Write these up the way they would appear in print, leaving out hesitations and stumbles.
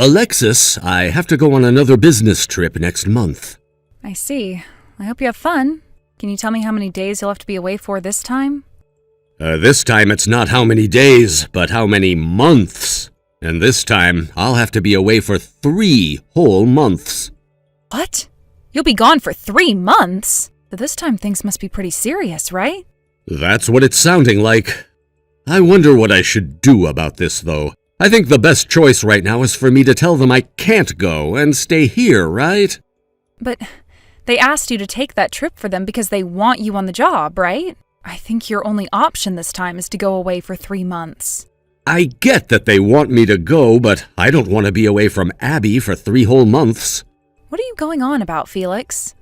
Alexis, I have to go on another business trip next month. I see. I hope you have fun. Can you tell me how many days you'll have to be away for this time? This time it's not how many days, but how many months. And this time, I'll have to be away for 3 whole months. What? You'll be gone for 3 months? So this time things must be pretty serious, right? That's what it's sounding like. I wonder what I should do about this, though. I think the best choice right now is for me to tell them I can't go and stay here, right? But they asked you to take that trip for them because they want you on the job, right? I think your only option this time is to go away for 3 months. I get that they want me to go, but I don't want to be away from Abby for 3 whole months. What are you going on about, Felix?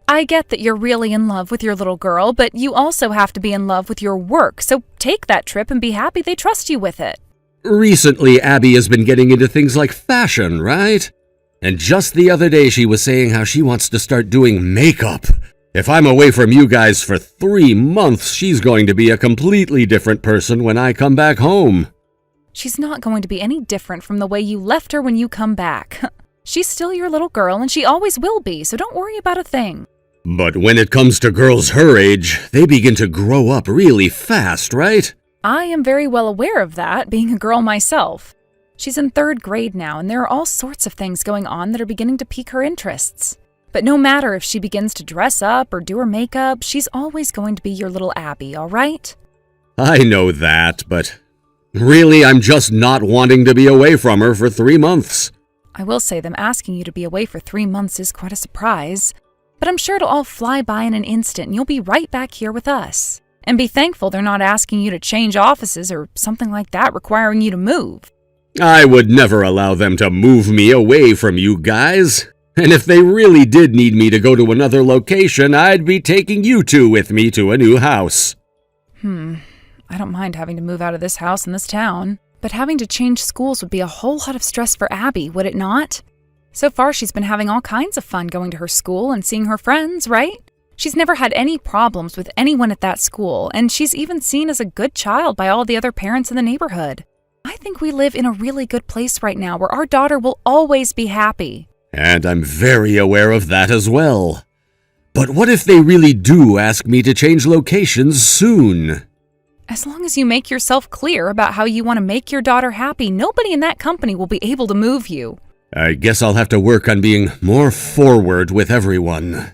I get that you're really in love with your little girl, but you also have to be in love with your work, so take that trip and be happy they trust you with it. Recently, Abby has been getting into things like fashion, right? And just the other day she was saying how she wants to start doing makeup. If I'm away from you guys for 3 months, she's going to be a completely different person when I come back home. She's not going to be any different from the way you left her when you come back. She's still your little girl, and she always will be, so don't worry about a thing. But when it comes to girls her age, they begin to grow up really fast, right? I am very well aware of that, being a girl myself. She's in 3rd grade now, and there are all sorts of things going on that are beginning to pique her interests. But no matter if she begins to dress up or do her makeup, she's always going to be your little Abby, all right? I know that, but really I'm just not wanting to be away from her for 3 months. I will say them asking you to be away for 3 months is quite a surprise. But I'm sure it'll all fly by in an instant and you'll be right back here with us. And be thankful they're not asking you to change offices or something like that requiring you to move. I would never allow them to move me away from you guys. And if they really did need me to go to another location, I'd be taking you 2 with me to a new house. I don't mind having to move out of this house in this town, but having to change schools would be a whole lot of stress for Abby, would it not? So far, she's been having all kinds of fun going to her school and seeing her friends, right? She's never had any problems with anyone at that school, and she's even seen as a good child by all the other parents in the neighborhood. I think we live in a really good place right now where our daughter will always be happy. And I'm very aware of that as well. But what if they really do ask me to change locations soon? As long as you make yourself clear about how you want to make your daughter happy, nobody in that company will be able to move you. I guess I'll have to work on being more forward with everyone.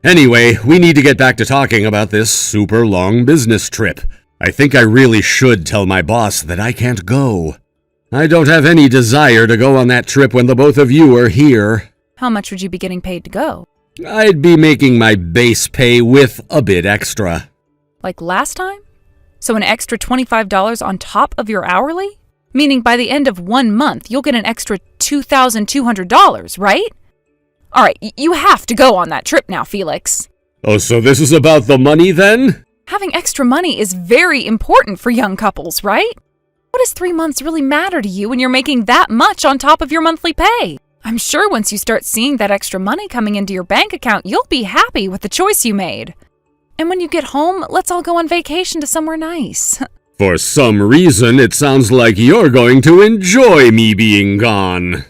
Anyway, we need to get back to talking about this super long business trip. I think I really should tell my boss that I can't go. I don't have any desire to go on that trip when the both of you are here. How much would you be getting paid to go? I'd be making my base pay with a bit extra. Like last time? So an extra $25 on top of your hourly? Meaning by the end of 1 month, you'll get an extra $2,200, right? All right, you have to go on that trip now, Felix. Oh, so this is about the money then? Having extra money is very important for young couples, right? What does 3 months really matter to you when you're making that much on top of your monthly pay? I'm sure once you start seeing that extra money coming into your bank account, you'll be happy with the choice you made. And when you get home, let's all go on vacation to somewhere nice. For some reason, it sounds like you're going to enjoy me being gone.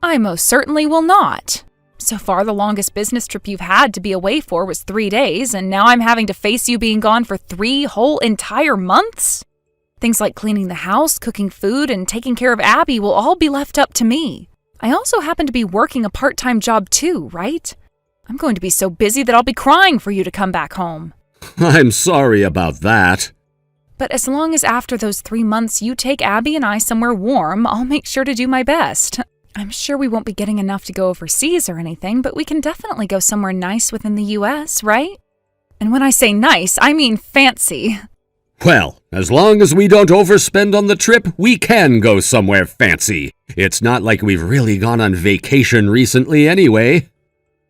I most certainly will not. So far, the longest business trip you've had to be away for was 3 days, and now I'm having to face you being gone for 3 whole entire months? Things like cleaning the house, cooking food, and taking care of Abby will all be left up to me. I also happen to be working a part-time job too, right? I'm going to be so busy that I'll be crying for you to come back home. I'm sorry about that. But as long as after those 3 months you take Abby and I somewhere warm, I'll make sure to do my best. I'm sure we won't be getting enough to go overseas or anything, but we can definitely go somewhere nice within the US, right? And when I say nice, I mean fancy. Well, as long as we don't overspend on the trip, we can go somewhere fancy. It's not like we've really gone on vacation recently anyway.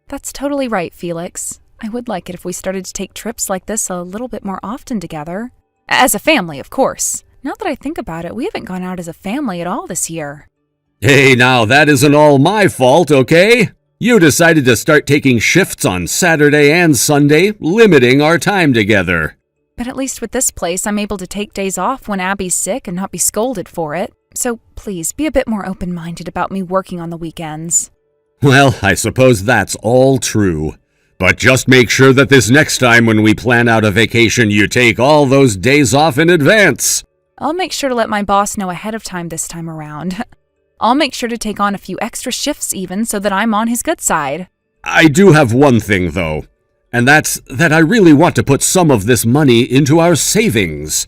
That's totally right, Felix. I would like it if we started to take trips like this a little bit more often together. As a family, of course. Now that I think about it, we haven't gone out as a family at all this year. Hey, now that isn't all my fault, okay? You decided to start taking shifts on Saturday and Sunday, limiting our time together. But at least with this place, I'm able to take days off when Abby's sick and not be scolded for it. So please, be a bit more open-minded about me working on the weekends. Well, I suppose that's all true. But just make sure that this next time when we plan out a vacation, you take all those days off in advance. I'll make sure to let my boss know ahead of time this time around. I'll make sure to take on a few extra shifts even so that I'm on his good side. I do have one thing, though, and that's that I really want to put some of this money into our savings.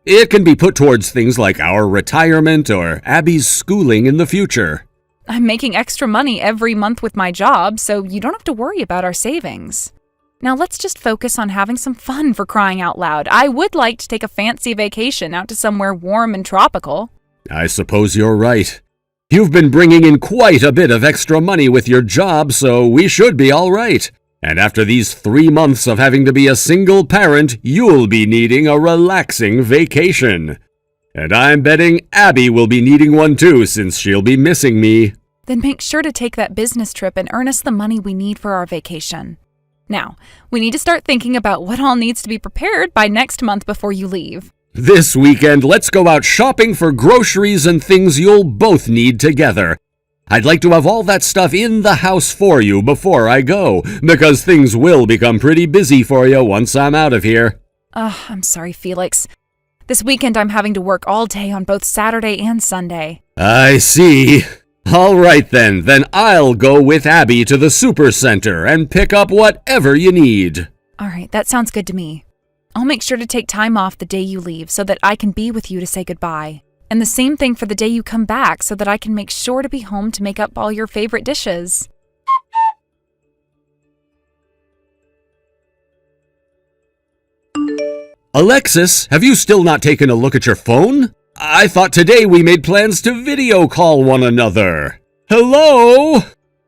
It can be put towards things like our retirement or Abby's schooling in the future. I'm making extra money every month with my job, so you don't have to worry about our savings. Now let's just focus on having some fun, for crying out loud. I would like to take a fancy vacation out to somewhere warm and tropical. I suppose you're right. You've been bringing in quite a bit of extra money with your job, so we should be all right. And after these 3 months of having to be a single parent, you'll be needing a relaxing vacation. And I'm betting Abby will be needing one too, since she'll be missing me. Then make sure to take that business trip and earn us the money we need for our vacation. Now, we need to start thinking about what all needs to be prepared by next month before you leave. This weekend, let's go out shopping for groceries and things you'll both need together. I'd like to have all that stuff in the house for you before I go, because things will become pretty busy for you once I'm out of here. I'm sorry, Felix. This weekend I'm having to work all day on both Saturday and Sunday. I see. All right then I'll go with Abby to the supercenter and pick up whatever you need. All right, that sounds good to me. I'll make sure to take time off the day you leave so that I can be with you to say goodbye. And the same thing for the day you come back so that I can make sure to be home to make up all your favorite dishes. Alexis, have you still not taken a look at your phone? I thought today we made plans to video call one another. Hello?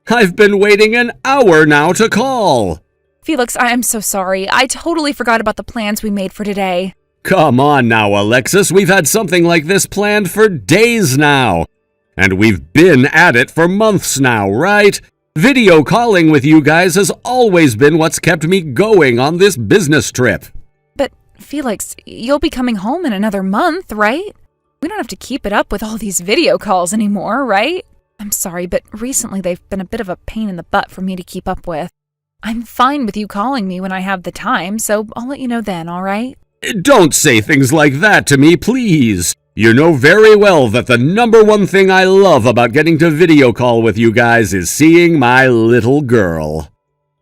I've been waiting an hour now to call. Felix, I am so sorry. I totally forgot about the plans we made for today. Come on now, Alexis. We've had something like this planned for days now. And we've been at it for months now, right? Video calling with you guys has always been what's kept me going on this business trip. But, Felix, you'll be coming home in another month, right? We don't have to keep it up with all these video calls anymore, right? I'm sorry, but recently they've been a bit of a pain in the butt for me to keep up with. I'm fine with you calling me when I have the time, so I'll let you know then, all right? Don't say things like that to me, please. You know very well that the number one thing I love about getting to video call with you guys is seeing my little girl.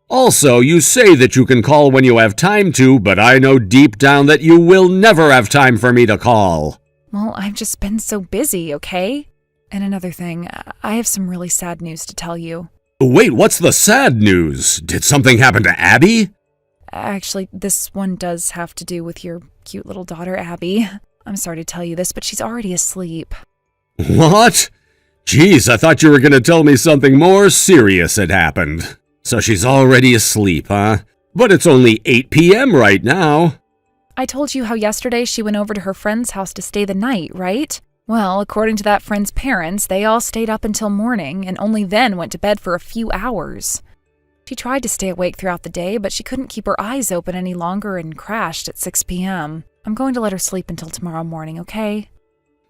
Also, you say that you can call when you have time to, but I know deep down that you will never have time for me to call. Well, I've just been so busy, okay? And another thing, I have some really sad news to tell you. Wait, what's the sad news? Did something happen to Abby? Actually, this one does have to do with your cute little daughter, Abby. I'm sorry to tell you this, but she's already asleep. What? Geez, I thought you were going to tell me something more serious had happened. So she's already asleep, huh? But it's only 8 p.m. right now. I told you how yesterday she went over to her friend's house to stay the night, right? Well, according to that friend's parents, they all stayed up until morning and only then went to bed for a few hours. She tried to stay awake throughout the day, but she couldn't keep her eyes open any longer and crashed at 6 p.m. I'm going to let her sleep until tomorrow morning, okay?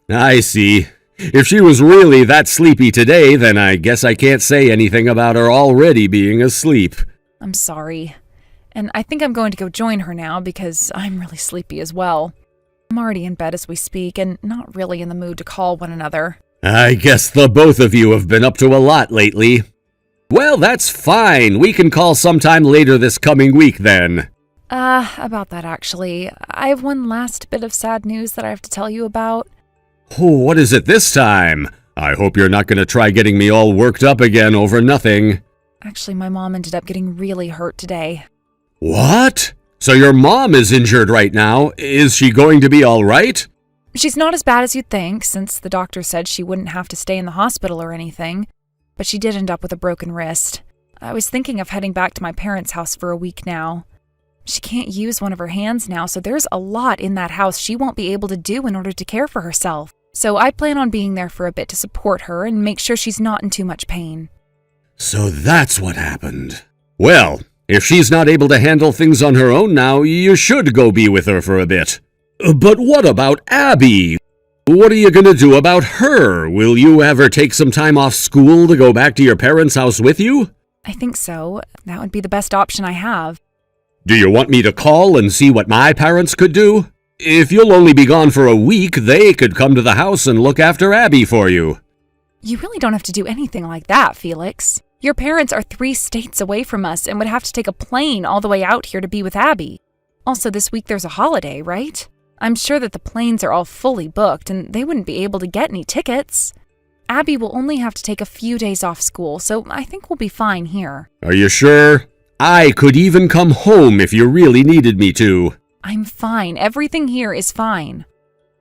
I see. If she was really that sleepy today, then I guess I can't say anything about her already being asleep. I'm sorry. And I think I'm going to go join her now because I'm really sleepy as well. I'm already in bed as we speak and not really in the mood to call one another. I guess the both of you have been up to a lot lately. Well, that's fine. We can call sometime later this coming week then. About that actually. I have one last bit of sad news that I have to tell you about. Oh, what is it this time? I hope you're not going to try getting me all worked up again over nothing. Actually, my mom ended up getting really hurt today. What? So your mom is injured right now. Is she going to be all right? She's not as bad as you'd think, since the doctor said she wouldn't have to stay in the hospital or anything. But she did end up with a broken wrist. I was thinking of heading back to my parents' house for a week now. She can't use one of her hands now, so there's a lot in that house she won't be able to do in order to care for herself. So I plan on being there for a bit to support her and make sure she's not in too much pain. So that's what happened. Well, if she's not able to handle things on her own now, you should go be with her for a bit. But what about Abby? What are you gonna do about her? Will you ever take some time off school to go back to your parents' house with you? I think so. That would be the best option I have. Do you want me to call and see what my parents could do? If you'll only be gone for a week, they could come to the house and look after Abby for you. You really don't have to do anything like that, Felix. Your parents are 3 states away from us and would have to take a plane all the way out here to be with Abby. Also, this week there's a holiday, right? I'm sure that the planes are all fully booked and they wouldn't be able to get any tickets. Abby will only have to take a few days off school, so I think we'll be fine here. Are you sure? I could even come home if you really needed me to. I'm fine. Everything here is fine.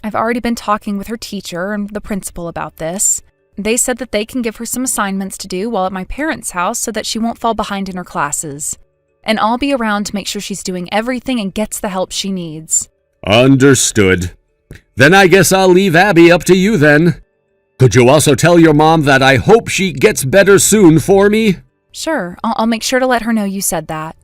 I've already been talking with her teacher and the principal about this. They said that they can give her some assignments to do while at my parents' house so that she won't fall behind in her classes. And I'll be around to make sure she's doing everything and gets the help she needs. Understood. Then I guess I'll leave Abby up to you then. Could you also tell your mom that I hope she gets better soon for me? Sure, I'll make sure to let her know you said that.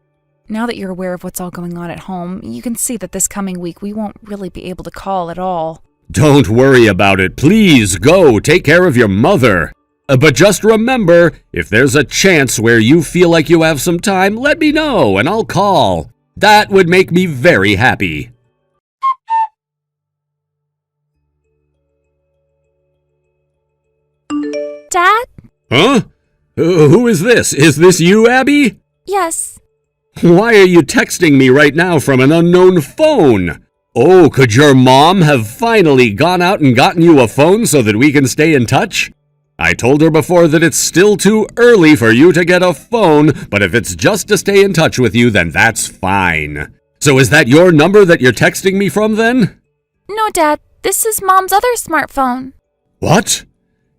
Now that you're aware of what's all going on at home, you can see that this coming week we won't really be able to call at all. Don't worry about it. Please go take care of your mother. But just remember, if there's a chance where you feel like you have some time, let me know and I'll call. That would make me very happy. Dad? Huh? Who is this? Is this you, Abby? Yes. Why are you texting me right now from an unknown phone? Oh, could your mom have finally gone out and gotten you a phone so that we can stay in touch? I told her before that it's still too early for you to get a phone, but if it's just to stay in touch with you, then that's fine. So is that your number that you're texting me from then? No, Dad. This is Mom's other smartphone. What?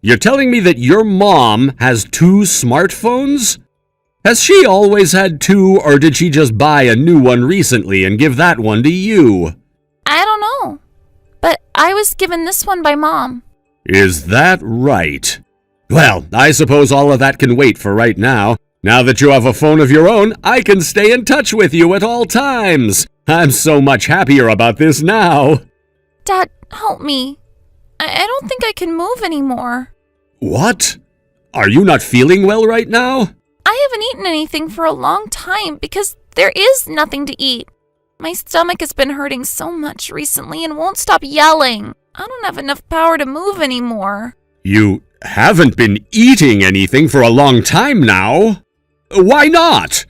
You're telling me that your mom has 2 smartphones? Has she always had 2, or did she just buy a new one recently and give that one to you? I don't know. But I was given this one by Mom. Is that right? Well, I suppose all of that can wait for right now. Now that you have a phone of your own, I can stay in touch with you at all times. I'm so much happier about this now. Dad, help me. I don't think I can move anymore. What? Are you not feeling well right now? I haven't eaten anything for a long time because there is nothing to eat. My stomach has been hurting so much recently and won't stop yelling. I don't have enough power to move anymore. You haven't been eating anything for a long time now. Why not?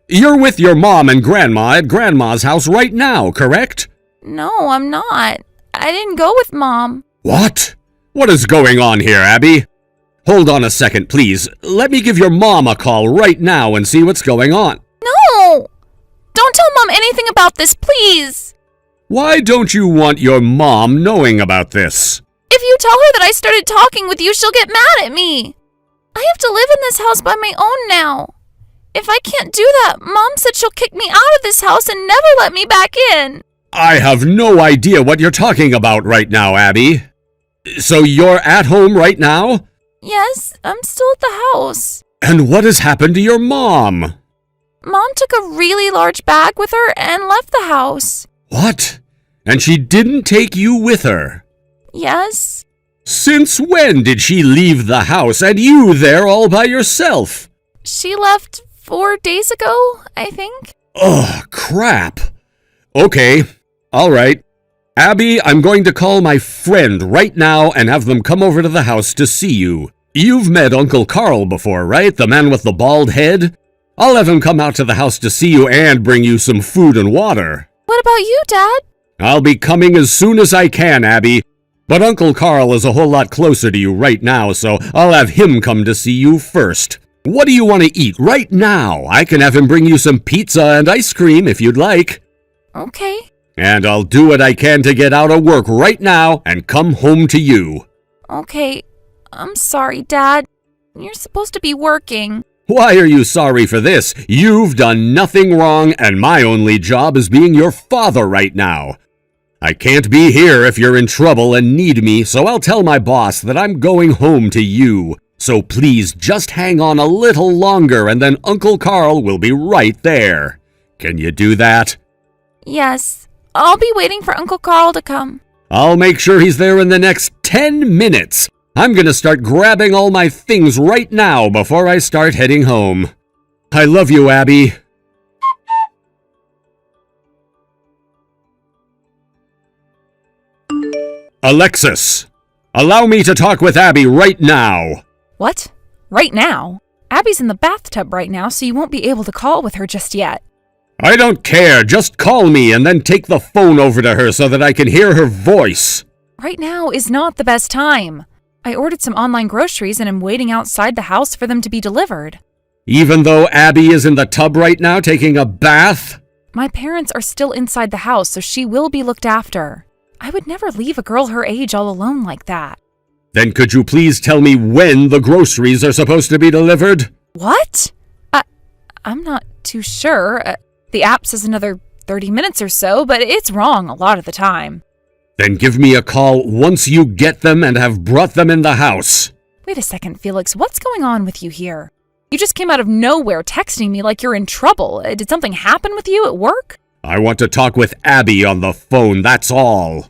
You're with your mom and grandma at grandma's house right now, correct? No, I'm not. I didn't go with Mom. What? What is going on here, Abby? Hold on a second, please. Let me give your mom a call right now and see what's going on. No! Don't tell Mom anything about this, please! Why don't you want your mom knowing about this? If you tell her that I started talking with you, she'll get mad at me. I have to live in this house by my own now. If I can't do that, Mom said she'll kick me out of this house and never let me back in. I have no idea what you're talking about right now, Abby. So you're at home right now? Yes, I'm still at the house. And what has happened to your mom? Mom took a really large bag with her and left the house. What? And she didn't take you with her? Yes. Since when did she leave the house and you there all by yourself? She left 4 days ago, I think. Ugh, crap. Okay, all right. Abby, I'm going to call my friend right now and have them come over to the house to see you. You've met Uncle Carl before, right? The man with the bald head? I'll have him come out to the house to see you and bring you some food and water. What about you, Dad? I'll be coming as soon as I can, Abby. But Uncle Carl is a whole lot closer to you right now, so I'll have him come to see you first. What do you want to eat right now? I can have him bring you some pizza and ice cream if you'd like. Okay. And I'll do what I can to get out of work right now and come home to you. Okay. I'm sorry, Dad. You're supposed to be working. Why are you sorry for this? You've done nothing wrong, and my only job is being your father right now. I can't be here if you're in trouble and need me, so I'll tell my boss that I'm going home to you. So please just hang on a little longer and then Uncle Carl will be right there. Can you do that? Yes. I'll be waiting for Uncle Carl to come. I'll make sure he's there in the next 10 minutes. I'm gonna start grabbing all my things right now before I start heading home. I love you, Abby. Alexis, allow me to talk with Abby right now. What? Right now? Abby's in the bathtub right now, so you won't be able to call with her just yet. I don't care. Just call me and then take the phone over to her so that I can hear her voice. Right now is not the best time. I ordered some online groceries and am waiting outside the house for them to be delivered. Even though Abby is in the tub right now taking a bath? My parents are still inside the house, so she will be looked after. I would never leave a girl her age all alone like that. Then could you please tell me when the groceries are supposed to be delivered? What? I'm not too sure. The app says another 30 minutes or so, but it's wrong a lot of the time. Then give me a call once you get them and have brought them in the house. Wait a second, Felix. What's going on with you here? You just came out of nowhere texting me like you're in trouble. Did something happen with you at work? I want to talk with Abby on the phone, that's all.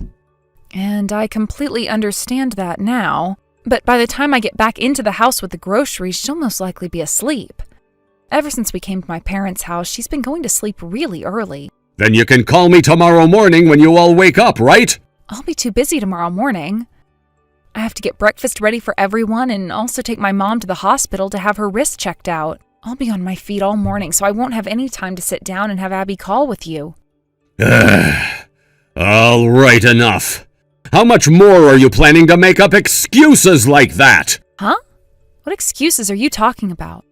And I completely understand that now. But by the time I get back into the house with the groceries, she'll most likely be asleep. Ever since we came to my parents' house, she's been going to sleep really early. Then you can call me tomorrow morning when you all wake up, right? I'll be too busy tomorrow morning. I have to get breakfast ready for everyone and also take my mom to the hospital to have her wrist checked out. I'll be on my feet all morning, so I won't have any time to sit down and have Abby call with you. All right, enough. How much more are you planning to make up excuses like that? Huh? What excuses are you talking about?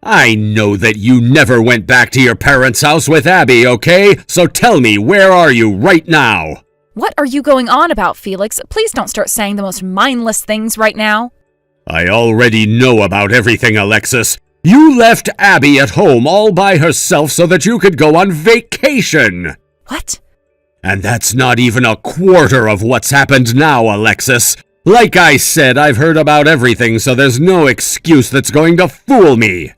I know that you never went back to your parents' house with Abby, okay? So tell me, where are you right now? What are you going on about, Felix? Please don't start saying the most mindless things right now. I already know about everything, Alexis. You left Abby at home all by herself so that you could go on vacation. What? And that's not even a quarter of what's happened now, Alexis. Like I said, I've heard about everything, so there's no excuse that's going to fool me.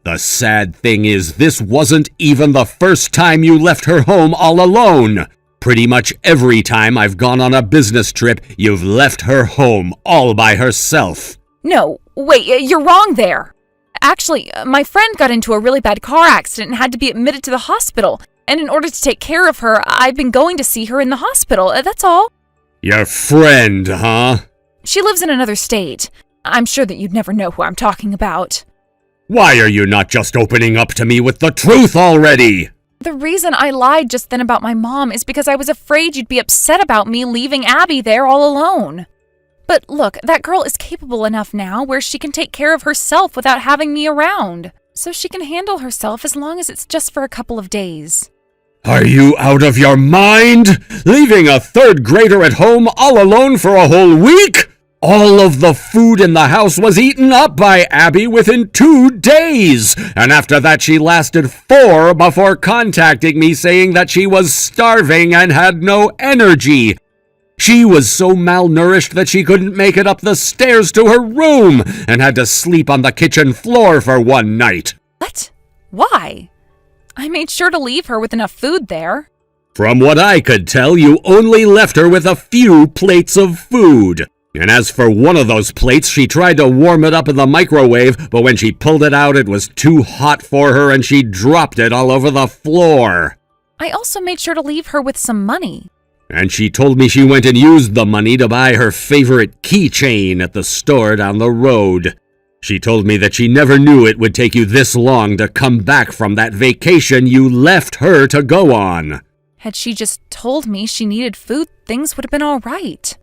The sad thing is, this wasn't even the first time you left her home all alone. Pretty much every time I've gone on a business trip, you've left her home all by herself. No, wait, you're wrong there. Actually, my friend got into a really bad car accident and had to be admitted to the hospital. And in order to take care of her, I've been going to see her in the hospital, that's all. Your friend, huh? She lives in another state. I'm sure that you'd never know who I'm talking about. Why are you not just opening up to me with the truth already? The reason I lied just then about my mom is because I was afraid you'd be upset about me leaving Abby there all alone. But look, that girl is capable enough now where she can take care of herself without having me around. So she can handle herself as long as it's just for a couple of days. Are you out of your mind? Leaving a third grader at home all alone for a whole week? All of the food in the house was eaten up by Abby within 2 days. And after that, she lasted 4 before contacting me saying that she was starving and had no energy. She was so malnourished that she couldn't make it up the stairs to her room and had to sleep on the kitchen floor for one night. What? Why? I made sure to leave her with enough food there. From what I could tell, you only left her with a few plates of food. And as for one of those plates, she tried to warm it up in the microwave, but when she pulled it out, it was too hot for her and she dropped it all over the floor. I also made sure to leave her with some money. And she told me she went and used the money to buy her favorite keychain at the store down the road. She told me that she never knew it would take you this long to come back from that vacation you left her to go on. Had she just told me she needed food, things would have been all right.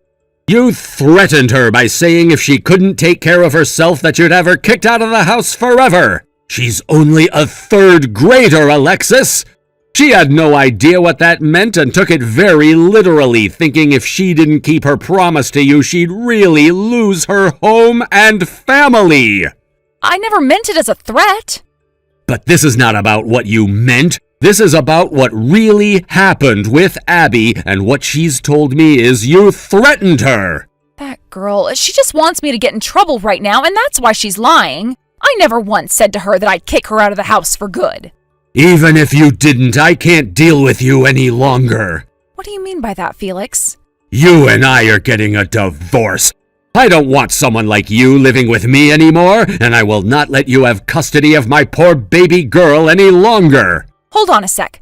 You threatened her by saying if she couldn't take care of herself that you'd have her kicked out of the house forever. She's only a third grader, Alexis. She had no idea what that meant and took it very literally, thinking if she didn't keep her promise to you, she'd really lose her home and family. I never meant it as a threat. But this is not about what you meant. This is about what really happened with Abby, and what she's told me is you threatened her. That girl, she just wants me to get in trouble right now, and that's why she's lying. I never once said to her that I'd kick her out of the house for good. Even if you didn't, I can't deal with you any longer. What do you mean by that, Felix? You and I are getting a divorce. I don't want someone like you living with me anymore, and I will not let you have custody of my poor baby girl any longer. Hold on a sec.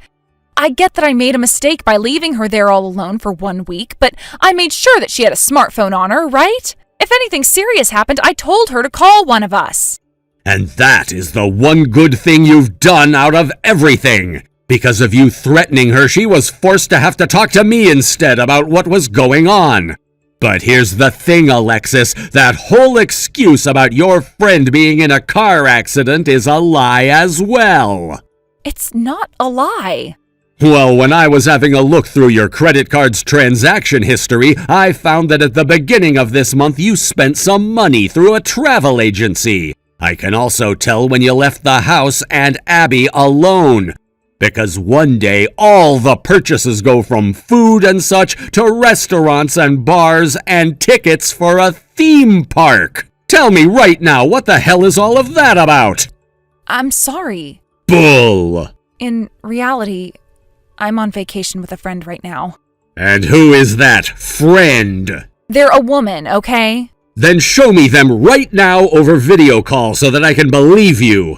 I get that I made a mistake by leaving her there all alone for 1 week, but I made sure that she had a smartphone on her, right? If anything serious happened, I told her to call one of us. And that is the one good thing you've done out of everything. Because of you threatening her, she was forced to have to talk to me instead about what was going on. But here's the thing, Alexis, that whole excuse about your friend being in a car accident is a lie as well. It's not a lie. Well, when I was having a look through your credit card's transaction history, I found that at the beginning of this month you spent some money through a travel agency. I can also tell when you left the house and Abby alone. Because one day all the purchases go from food and such to restaurants and bars and tickets for a theme park. Tell me right now, what the hell is all of that about? I'm sorry. Bull! In reality, I'm on vacation with a friend right now. And who is that friend? They're a woman, okay? Then show me them right now over video call so that I can believe you.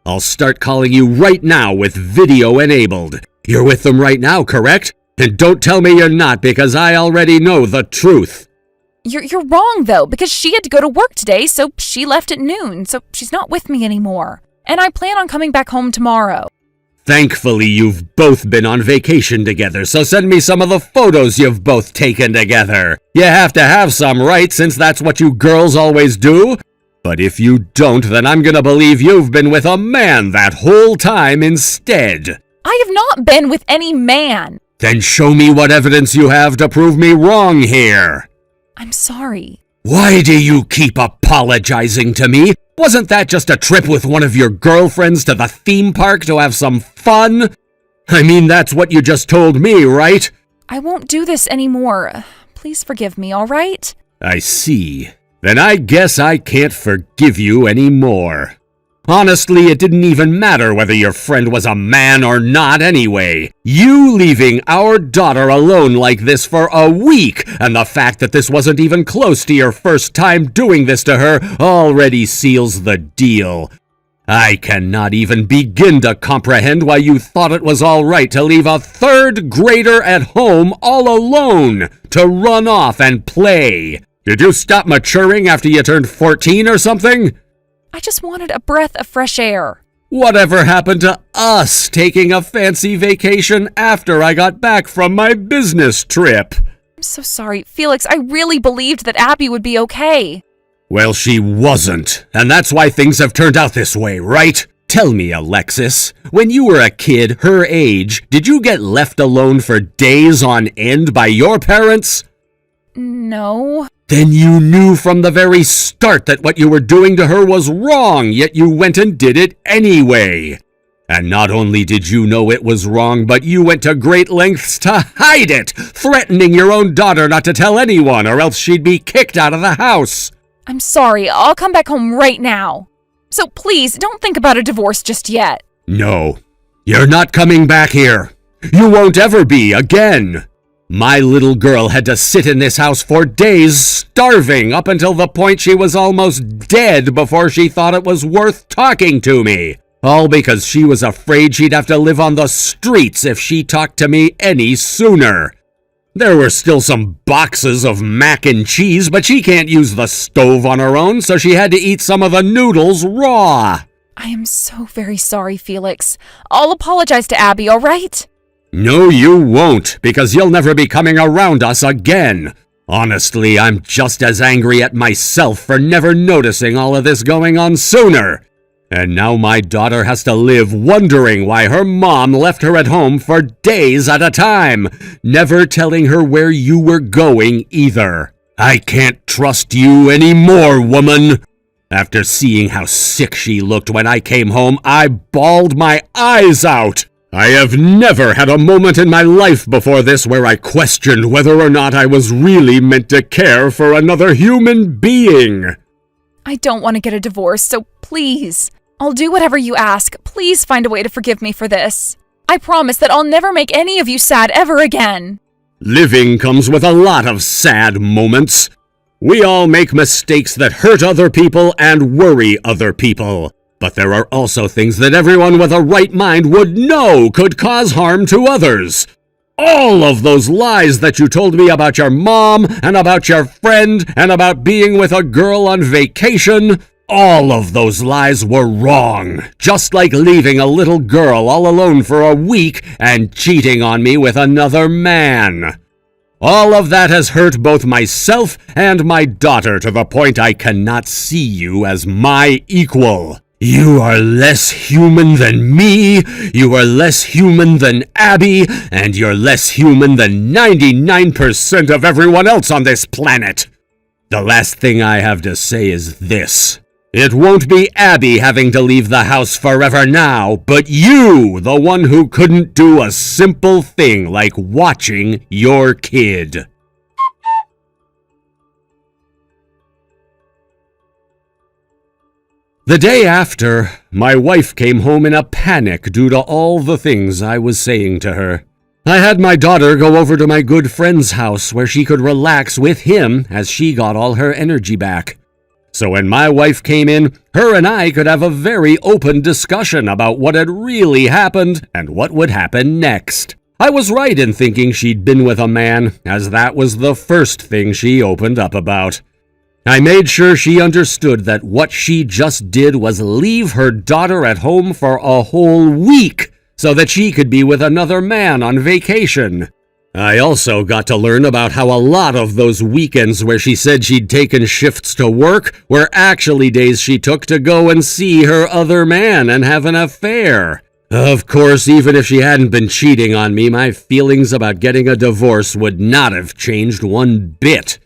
I'll start calling you right now with video enabled. You're with them right now, correct? And don't tell me you're not, because I already know the truth. You're wrong, though, because she had to go to work today, so she left at noon, so she's not with me anymore. And I plan on coming back home tomorrow. Thankfully, you've both been on vacation together, so send me some of the photos you've both taken together. You have to have some, right, since that's what you girls always do? But if you don't, then I'm gonna believe you've been with a man that whole time instead. I have not been with any man. Then show me what evidence you have to prove me wrong here. I'm sorry. Why do you keep apologizing to me? Wasn't that just a trip with one of your girlfriends to the theme park to have some fun? I mean, that's what you just told me, right? I won't do this anymore. Please forgive me, all right? I see. Then I guess I can't forgive you anymore. Honestly, it didn't even matter whether your friend was a man or not anyway. You leaving our daughter alone like this for a week, and the fact that this wasn't even close to your first time doing this to her, already seals the deal. I cannot even begin to comprehend why you thought it was all right to leave a third grader at home all alone to run off and play. Did you stop maturing after you turned 14 or something? I just wanted a breath of fresh air. Whatever happened to us taking a fancy vacation after I got back from my business trip? I'm so sorry. Felix, I really believed that Abby would be okay. Well, she wasn't, and that's why things have turned out this way, right? Tell me, Alexis, when you were a kid her age, did you get left alone for days on end by your parents? No. Then you knew from the very start that what you were doing to her was wrong, yet you went and did it anyway. And not only did you know it was wrong, but you went to great lengths to hide it, threatening your own daughter not to tell anyone or else she'd be kicked out of the house. I'm sorry. I'll come back home right now. So please, don't think about a divorce just yet. No, you're not coming back here. You won't ever be again. My little girl had to sit in this house for days, starving, up until the point she was almost dead before she thought it was worth talking to me. All because she was afraid she'd have to live on the streets if she talked to me any sooner. There were still some boxes of mac and cheese, but she can't use the stove on her own, so she had to eat some of the noodles raw. I am so very sorry, Felix. I'll apologize to Abby, all right? No, you won't, because you'll never be coming around us again. Honestly, I'm just as angry at myself for never noticing all of this going on sooner. And now my daughter has to live wondering why her mom left her at home for days at a time, never telling her where you were going either. I can't trust you anymore, woman. After seeing how sick she looked when I came home, I bawled my eyes out. I have never had a moment in my life before this where I questioned whether or not I was really meant to care for another human being. I don't want to get a divorce, so please. I'll do whatever you ask. Please find a way to forgive me for this. I promise that I'll never make any of you sad ever again. Living comes with a lot of sad moments. We all make mistakes that hurt other people and worry other people. But there are also things that everyone with a right mind would know could cause harm to others. All of those lies that you told me about your mom and about your friend and about being with a girl on vacation, all of those lies were wrong. Just like leaving a little girl all alone for a week and cheating on me with another man. All of that has hurt both myself and my daughter to the point I cannot see you as my equal. You are less human than me, you are less human than Abby, and you're less human than 99% of everyone else on this planet. The last thing I have to say is this. It won't be Abby having to leave the house forever now, but you, the one who couldn't do a simple thing like watching your kid. The day after, my wife came home in a panic due to all the things I was saying to her. I had my daughter go over to my good friend's house where she could relax with him as she got all her energy back. So when my wife came in, her and I could have a very open discussion about what had really happened and what would happen next. I was right in thinking she'd been with a man, as that was the first thing she opened up about. I made sure she understood that what she just did was leave her daughter at home for a whole week so that she could be with another man on vacation. I also got to learn about how a lot of those weekends where she said she'd taken shifts to work were actually days she took to go and see her other man and have an affair. Of course, even if she hadn't been cheating on me, my feelings about getting a divorce would not have changed one bit.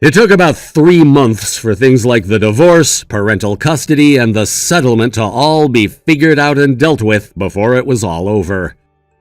It took about 3 months for things like the divorce, parental custody, and the settlement to all be figured out and dealt with before it was all over.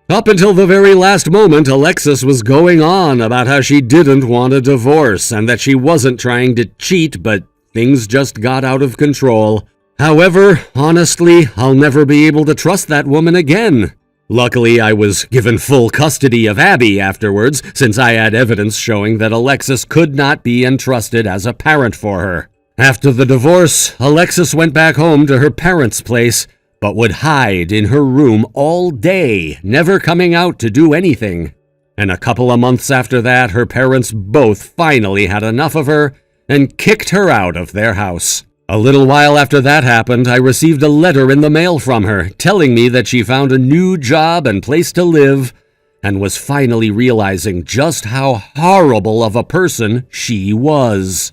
Up until the very last moment, Alexis was going on about how she didn't want a divorce and that she wasn't trying to cheat, but things just got out of control. However, honestly, I'll never be able to trust that woman again. Luckily, I was given full custody of Abby afterwards, since I had evidence showing that Alexis could not be entrusted as a parent for her. After the divorce, Alexis went back home to her parents' place, but would hide in her room all day, never coming out to do anything. And a couple of months after that, her parents both finally had enough of her and kicked her out of their house. A little while after that happened, I received a letter in the mail from her telling me that she found a new job and place to live and was finally realizing just how horrible of a person she was.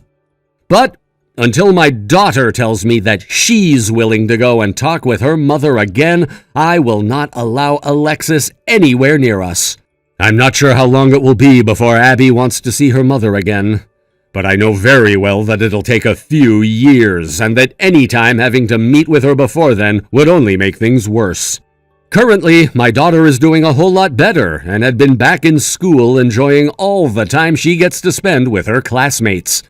But until my daughter tells me that she's willing to go and talk with her mother again, I will not allow Alexis anywhere near us. I'm not sure how long it will be before Abby wants to see her mother again. But I know very well that it'll take a few years, and that any time having to meet with her before then would only make things worse. Currently, my daughter is doing a whole lot better and had been back in school enjoying all the time she gets to spend with her classmates.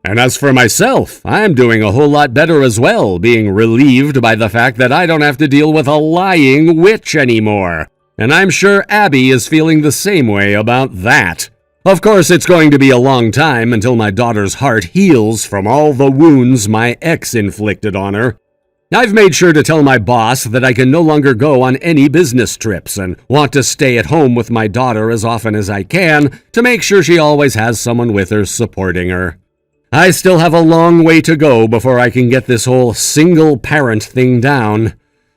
And as for myself, I'm doing a whole lot better as well, being relieved by the fact that I don't have to deal with a lying witch anymore. And I'm sure Abby is feeling the same way about that. Of course, it's going to be a long time until my daughter's heart heals from all the wounds my ex inflicted on her. I've made sure to tell my boss that I can no longer go on any business trips and want to stay at home with my daughter as often as I can to make sure she always has someone with her supporting her. I still have a long way to go before I can get this whole single parent thing down,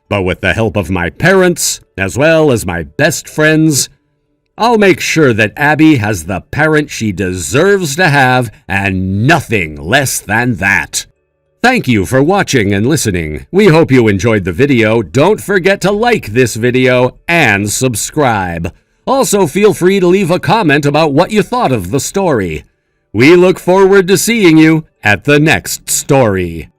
but with the help of my parents, as well as my best friends, I'll make sure that Abby has the parent she deserves to have and nothing less than that. Thank you for watching and listening. We hope you enjoyed the video. Don't forget to like this video and subscribe. Also, feel free to leave a comment about what you thought of the story. We look forward to seeing you at the next story.